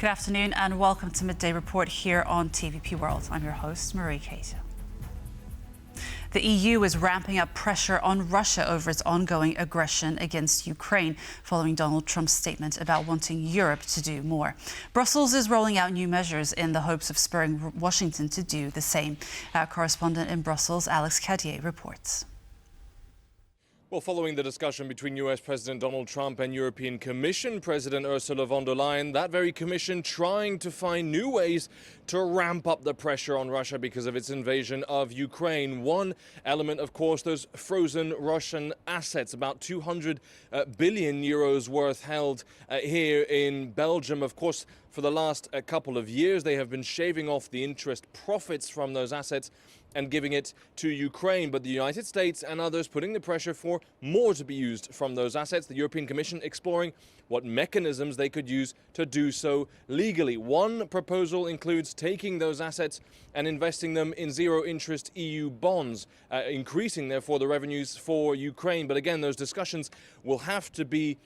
Good afternoon and welcome to Midday Report here on TVP World. I'm your host, Marie Cato. The EU is ramping up pressure on Russia over its ongoing aggression against Ukraine, following Donald Trump's statement about wanting Europe to do more. Brussels is rolling out new measures in the hopes of spurring Washington to do the same. Our correspondent in Brussels, Alex Cadier, reports. Well, following the discussion between US President Donald Trump and European Commission President Ursula von der Leyen, that very commission trying to find new ways to ramp up the pressure on Russia because of its invasion of Ukraine. One element, of course, those frozen Russian assets, about 200 billion euros worth held here in Belgium. Of course, for the last couple of years, they have been shaving off the interest profits from those assets and giving it to Ukraine. But the United States and others putting the pressure for more to be used from those assets. The European Commission exploring what mechanisms they could use to do so legally. One proposal includes taking those assets and investing them in zero-interest EU bonds, increasing, therefore, the revenues for Ukraine. But again, those discussions will have to be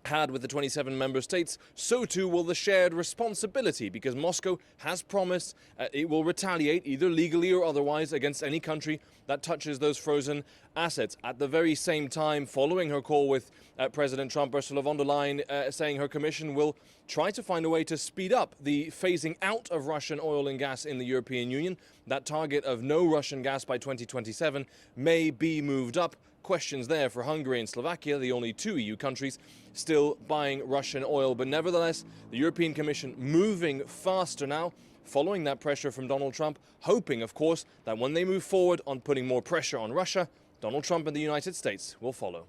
had with the 27 member states. So too will the shared responsibility, because Moscow has promised it will retaliate either legally or otherwise against any country that touches those frozen assets. At the very same time, following her call with President Trump, Ursula von der Leyen saying her commission will try to find a way to speed up the phasing out of Russian oil and gas in the European Union. That target of no Russian gas by 2027 may be moved up. Questions there for Hungary and Slovakia, the only two EU countries still buying Russian oil. But nevertheless, the European Commission moving faster now, following that pressure from Donald Trump, hoping, of course, that when they move forward on putting more pressure on Russia, Donald Trump and the United States will follow.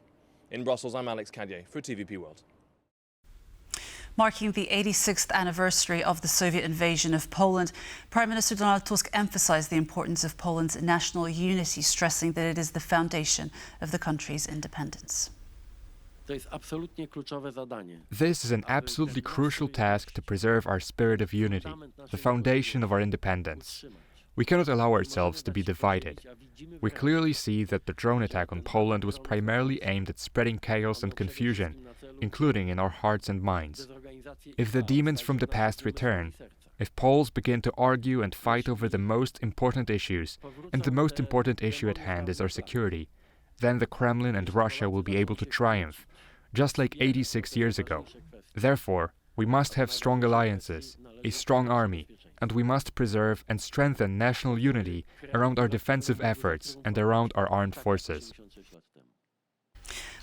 In Brussels, I'm Alex Cadier for TVP World. Marking the 86th anniversary of the Soviet invasion of Poland, Prime Minister Donald Tusk emphasized the importance of Poland's national unity, stressing that it is the foundation of the country's independence. This is an absolutely crucial task to preserve our spirit of unity, the foundation of our independence. We cannot allow ourselves to be divided. We clearly see that the drone attack on Poland was primarily aimed at spreading chaos and confusion, including in our hearts and minds. If the demons from the past return, if Poles begin to argue and fight over the most important issues, and the most important issue at hand is our security, then the Kremlin and Russia will be able to triumph, just like 86 years ago. Therefore, we must have strong alliances, a strong army, and we must preserve and strengthen national unity around our defensive efforts and around our armed forces.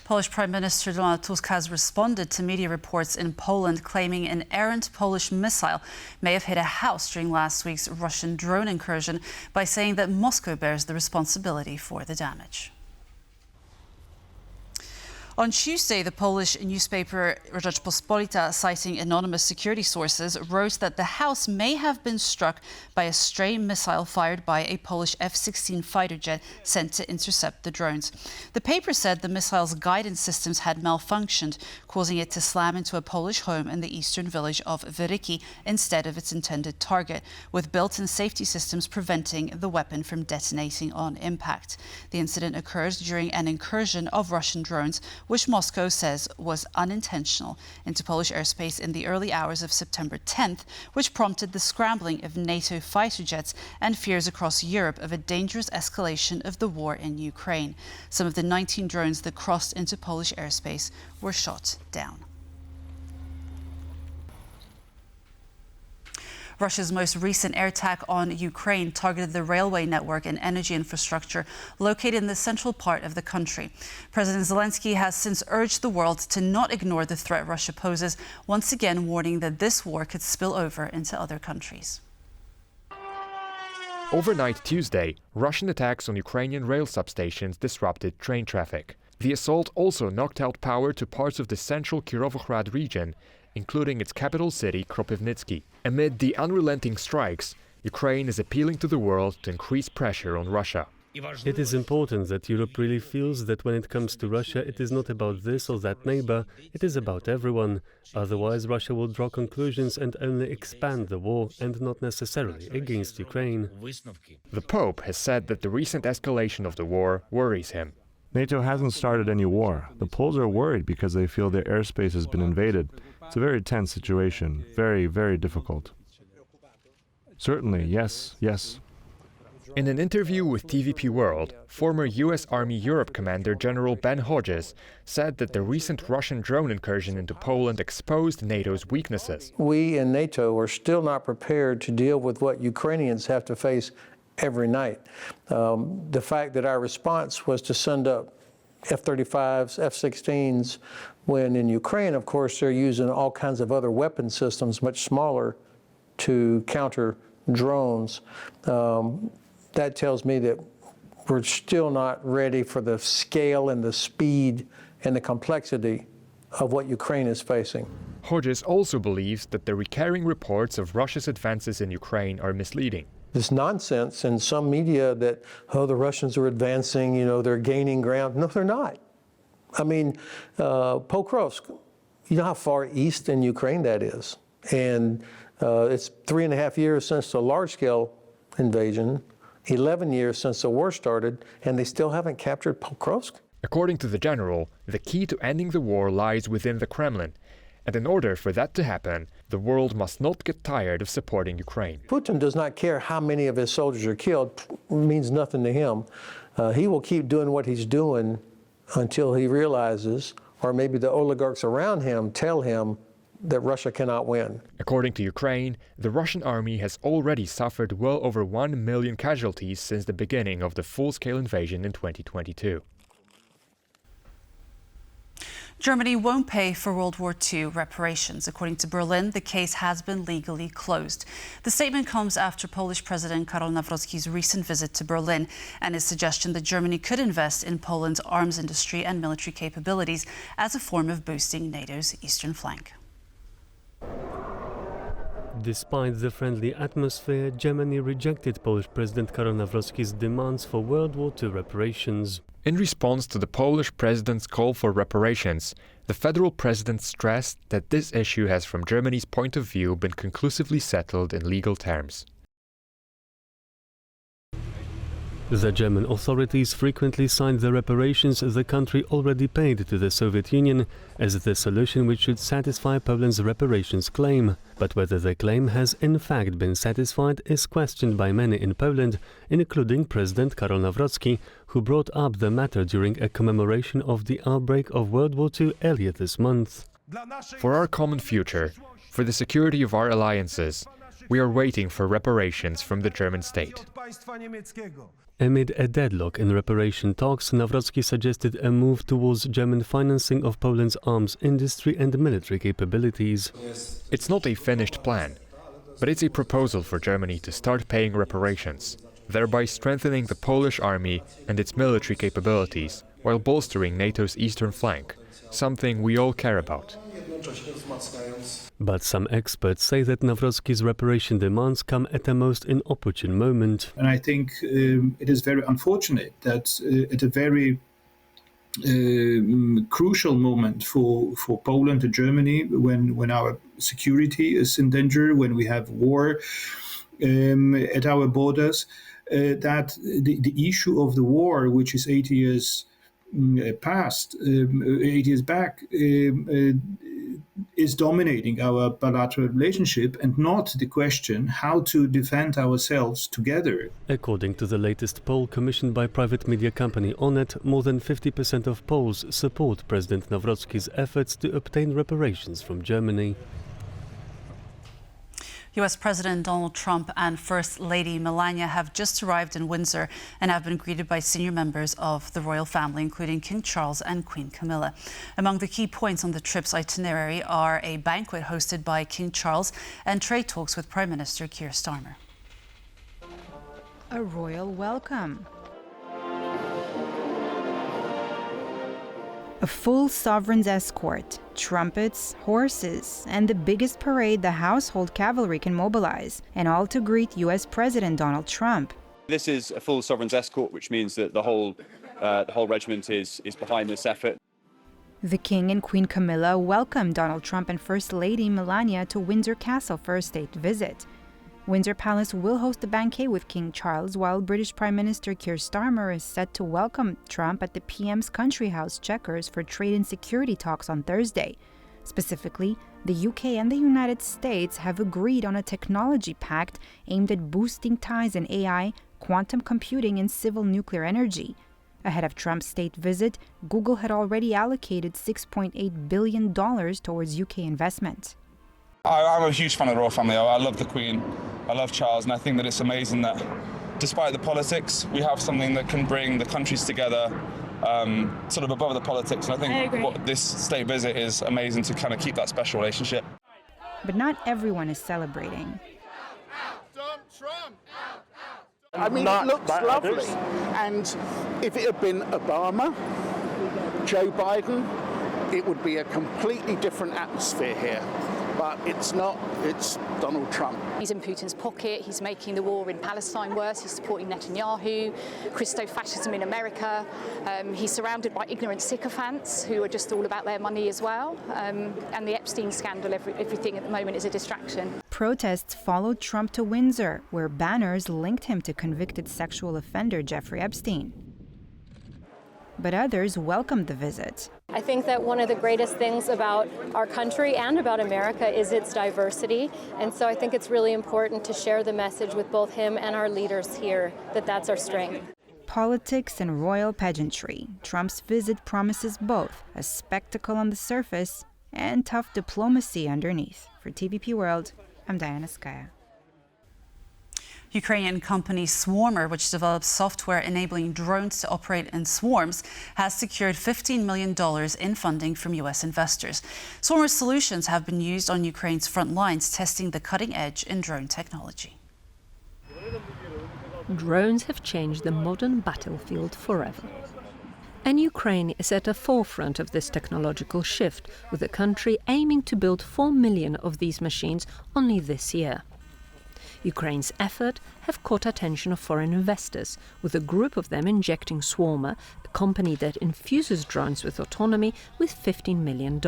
Polish Prime Minister Donald Tusk has responded to media reports in Poland claiming an errant Polish missile may have hit a house during last week's Russian drone incursion, by saying that Moscow bears the responsibility for the damage. On Tuesday, the Polish newspaper Rzeczpospolita, citing anonymous security sources, wrote that the house may have been struck by a stray missile fired by a Polish F-16 fighter jet sent to intercept the drones. The paper said the missile's guidance systems had malfunctioned, causing it to slam into a Polish home in the eastern village of Wyryki instead of its intended target, with built-in safety systems preventing the weapon from detonating on impact. The incident occurred during an incursion of Russian drones, which Moscow says was unintentional, into Polish airspace in the early hours of September 10th, which prompted the scrambling of NATO fighter jets and fears across Europe of a dangerous escalation of the war in Ukraine. Some of the 19 drones that crossed into Polish airspace were shot down. Russia's most recent air attack on Ukraine targeted the railway network and energy infrastructure located in the central part of the country. President Zelenskyy has since urged the world to not ignore the threat Russia poses, once again warning that this war could spill over into other countries. Overnight Tuesday, Russian attacks on Ukrainian rail substations disrupted train traffic. The assault also knocked out power to parts of the central Kirovohrad region, including its capital city, Kropyvnytsky. Amid the unrelenting strikes, Ukraine is appealing to the world to increase pressure on Russia. It is important that Europe really feels that when it comes to Russia, it is not about this or that neighbor, it is about everyone. Otherwise, Russia will draw conclusions and only expand the war, and not necessarily against Ukraine. The Pope has said that the recent escalation of the war worries him. NATO hasn't started any war. The Poles are worried because they feel their airspace has been invaded. It's a very tense situation, very, very difficult. Certainly, yes, yes. In an interview with TVP World, former US Army Europe Commander General Ben Hodges said that the recent Russian drone incursion into Poland exposed NATO's weaknesses. We in NATO are still not prepared to deal with what Ukrainians have to face every night. The fact that our response was to send up F-35s, F-16s, when in Ukraine, of course, they're using all kinds of other weapon systems, much smaller, to counter drones. That tells me that we're still not ready for the scale and the speed and the complexity of what Ukraine is facing. Hodges also believes that the recurring reports of Russia's advances in Ukraine are misleading. This nonsense in some media that, oh, the Russians are advancing, you know, they're gaining ground. No, they're not. I mean, Pokrovsk, you know how far east in Ukraine that is. And it's 3.5 years since the large-scale invasion, 11 years since the war started, and they still haven't captured Pokrovsk? According to the general, the key to ending the war lies within the Kremlin. And in order for that to happen, the world must not get tired of supporting Ukraine. Putin does not care how many of his soldiers are killed. It means nothing to him. He will keep doing what he's doing until he realizes, or maybe the oligarchs around him tell him, that Russia cannot win. According to Ukraine, the Russian army has already suffered well over 1 million casualties since the beginning of the full-scale invasion in 2022. Germany won't pay for World War II reparations. According to Berlin, the case has been legally closed. The statement comes after Polish President Karol Nawrocki's recent visit to Berlin and his suggestion that Germany could invest in Poland's arms industry and military capabilities as a form of boosting NATO's eastern flank. Despite the friendly atmosphere, Germany rejected Polish President Karol Nawrocki's demands for World War II reparations. In response to the Polish president's call for reparations, the federal president stressed that this issue has, from Germany's point of view, been conclusively settled in legal terms. The German authorities frequently cite the reparations the country already paid to the Soviet Union as the solution which should satisfy Poland's reparations claim. But whether the claim has in fact been satisfied is questioned by many in Poland, including President Karol Nawrocki, who brought up the matter during a commemoration of the outbreak of World War II earlier this month. For our common future, for the security of our alliances, we are waiting for reparations from the German state. Amid a deadlock in reparation talks, Nawrocki suggested a move towards German financing of Poland's arms industry and military capabilities. It's not a finished plan, but it's a proposal for Germany to start paying reparations, thereby strengthening the Polish army and its military capabilities, while bolstering NATO's eastern flank, something we all care about. But some experts say that Nawrocki's reparation demands come at a most inopportune moment. And I think it is very unfortunate that at a very crucial moment for Poland and Germany, when our security is in danger, when we have war at our borders, that the issue of the war, which is 8 years past, 8 years back, is dominating our bilateral relationship and not the question how to defend ourselves together. According to the latest poll commissioned by private media company Onet, more than 50% of Poles support President Nawrocki's efforts to obtain reparations from Germany. US President Donald Trump and First Lady Melania have just arrived in Windsor and have been greeted by senior members of the royal family, including King Charles and Queen Camilla. Among the key points on the trip's itinerary are a banquet hosted by King Charles and trade talks with Prime Minister Keir Starmer. A royal welcome. A full sovereign's escort, trumpets, horses, and the biggest parade the household cavalry can mobilize, and all to greet US President Donald Trump. This is a full sovereign's escort, which means that the whole regiment is behind this effort. The King and Queen Camilla welcomed Donald Trump and First Lady Melania to Windsor Castle for a state visit. Windsor Palace will host a banquet with King Charles, while British Prime Minister Keir Starmer is set to welcome Trump at the PM's country house Chequers for trade and security talks on Thursday. Specifically, the UK and the United States have agreed on a technology pact aimed at boosting ties in AI, quantum computing, and civil nuclear energy. Ahead of Trump's state visit, Google had already allocated $6.8 billion towards UK investment. I'm a huge fan of the royal family. I love the Queen, I love Charles, and I think that it's amazing that despite the politics, we have something that can bring the countries together, sort of above the politics. And I think what this state visit is amazing to kind of keep that special relationship. But not everyone is celebrating. I mean, it looks lovely. And if it had been Obama, Joe Biden, it would be a completely different atmosphere here. But it's not, it's Donald Trump. He's in Putin's pocket, he's making the war in Palestine worse, he's supporting Netanyahu, Christo-fascism in America, he's surrounded by ignorant sycophants who are just all about their money as well, and the Epstein scandal, everything at the moment is a distraction. Protests followed Trump to Windsor, where banners linked him to convicted sexual offender Jeffrey Epstein. But others welcomed the visit. I think that one of the greatest things about our country and about America is its diversity. And so I think it's really important to share the message with both him and our leaders here that that's our strength. Politics and royal pageantry. Trump's visit promises both a spectacle on the surface and tough diplomacy underneath. For TVP World, I'm Diana Skaya. Ukrainian company Swarmer, which develops software enabling drones to operate in swarms, has secured $15 million in funding from U.S. investors. Swarmer's solutions have been used on Ukraine's front lines, testing the cutting edge in drone technology. Drones have changed the modern battlefield forever. And Ukraine is at the forefront of this technological shift, with the country aiming to build 4 million of these machines only this year. Ukraine's effort have caught attention of foreign investors, with a group of them injecting Swarmer, a company that infuses drones with autonomy, with $15 million.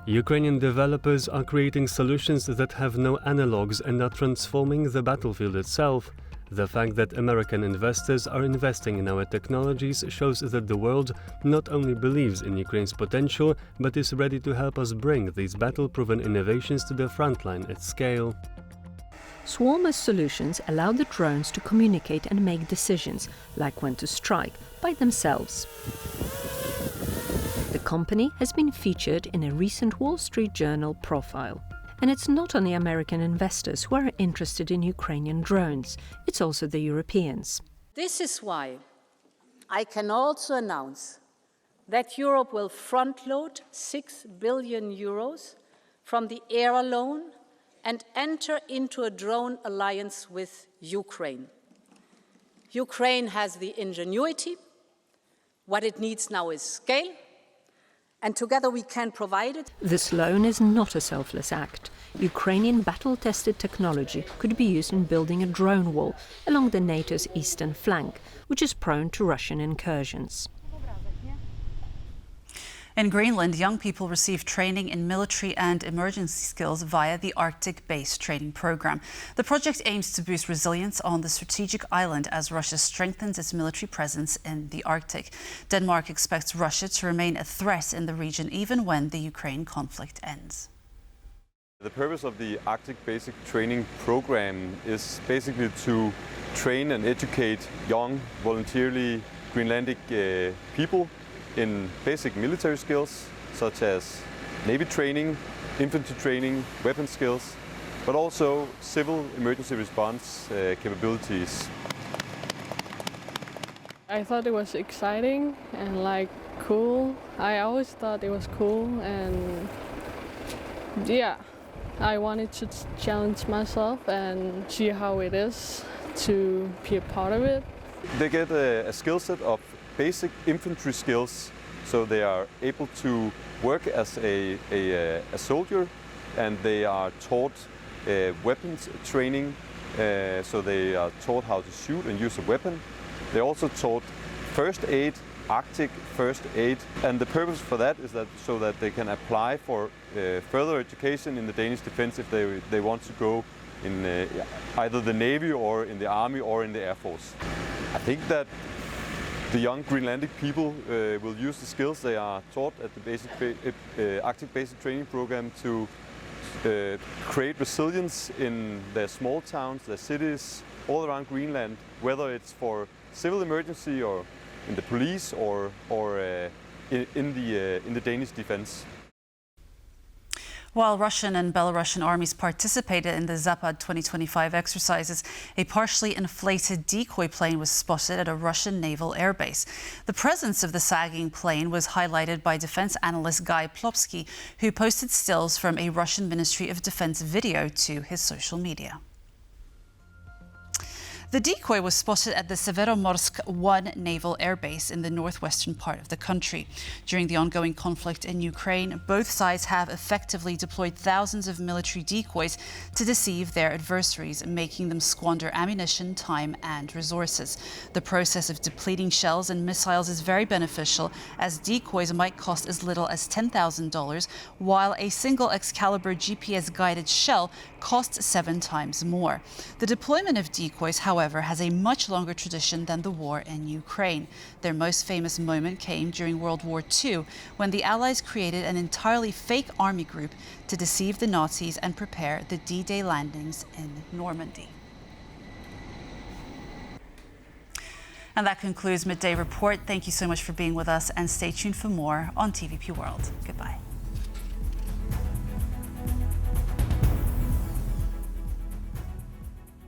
Ukrainian developers are creating solutions that have no analogues and are transforming the battlefield itself. The fact that American investors are investing in our technologies shows that the world not only believes in Ukraine's potential, but is ready to help us bring these battle-proven innovations to the frontline at scale. Swarmer's solutions allow the drones to communicate and make decisions, like when to strike, by themselves. The company has been featured in a recent Wall Street Journal profile. And it's not only American investors who are interested in Ukrainian drones, it's also the Europeans. This is why I can also announce that Europe will front-load 6 billion euros from the air alone and enter into a drone alliance with Ukraine. Ukraine has the ingenuity. What it needs now is scale, and together we can provide it. This loan is not a selfless act. Ukrainian battle-tested technology could be used in building a drone wall along the NATO's eastern flank, which is prone to Russian incursions. In Greenland, young people receive training in military and emergency skills via the Arctic-based training program. The project aims to boost resilience on the strategic island as Russia strengthens its military presence in the Arctic. Denmark expects Russia to remain a threat in the region even when the Ukraine conflict ends. The purpose of the Arctic Basic Training Program is basically to train and educate young, voluntarily Greenlandic people in basic military skills, such as Navy training, infantry training, weapon skills, but also civil emergency response capabilities. I thought it was exciting and cool. I always thought it was cool, and yeah, I wanted to challenge myself and see how it is to be a part of it. They get a skill set of basic infantry skills, so they are able to work as a soldier, and they are taught weapons training, so they are taught how to shoot and use a weapon. They're also taught first aid, Arctic first aid, and the purpose for that is that so that they can apply for further education in the Danish defense if they want to go either the Navy or in the Army or in the Air Force. I think that the young Greenlandic people will use the skills they are taught at the Arctic Basic Training Program to create resilience in their small towns, their cities, all around Greenland, whether it's for civil emergency or in the police or in the Danish defense. While Russian and Belarusian armies participated in the Zapad 2025 exercises, a partially inflated decoy plane was spotted at a Russian naval airbase. The presence of the sagging plane was highlighted by defense analyst Guy Plopsky, who posted stills from a Russian Ministry of Defense video to his social media. The decoy was spotted at the Severomorsk 1 naval airbase in the northwestern part of the country. During the ongoing conflict in Ukraine, both sides have effectively deployed thousands of military decoys to deceive their adversaries, making them squander ammunition, time and resources. The process of depleting shells and missiles is very beneficial, as decoys might cost as little as $10,000, while a single Excalibur GPS-guided shell costs 7 times more. The deployment of decoys, however, has a much longer tradition than the war in Ukraine. Their most famous moment came during World War II, when the Allies created an entirely fake army group to deceive the Nazis and prepare the D-Day landings in Normandy. And that concludes Midday Report. Thank you so much for being with us, and stay tuned for more on TVP World. Goodbye.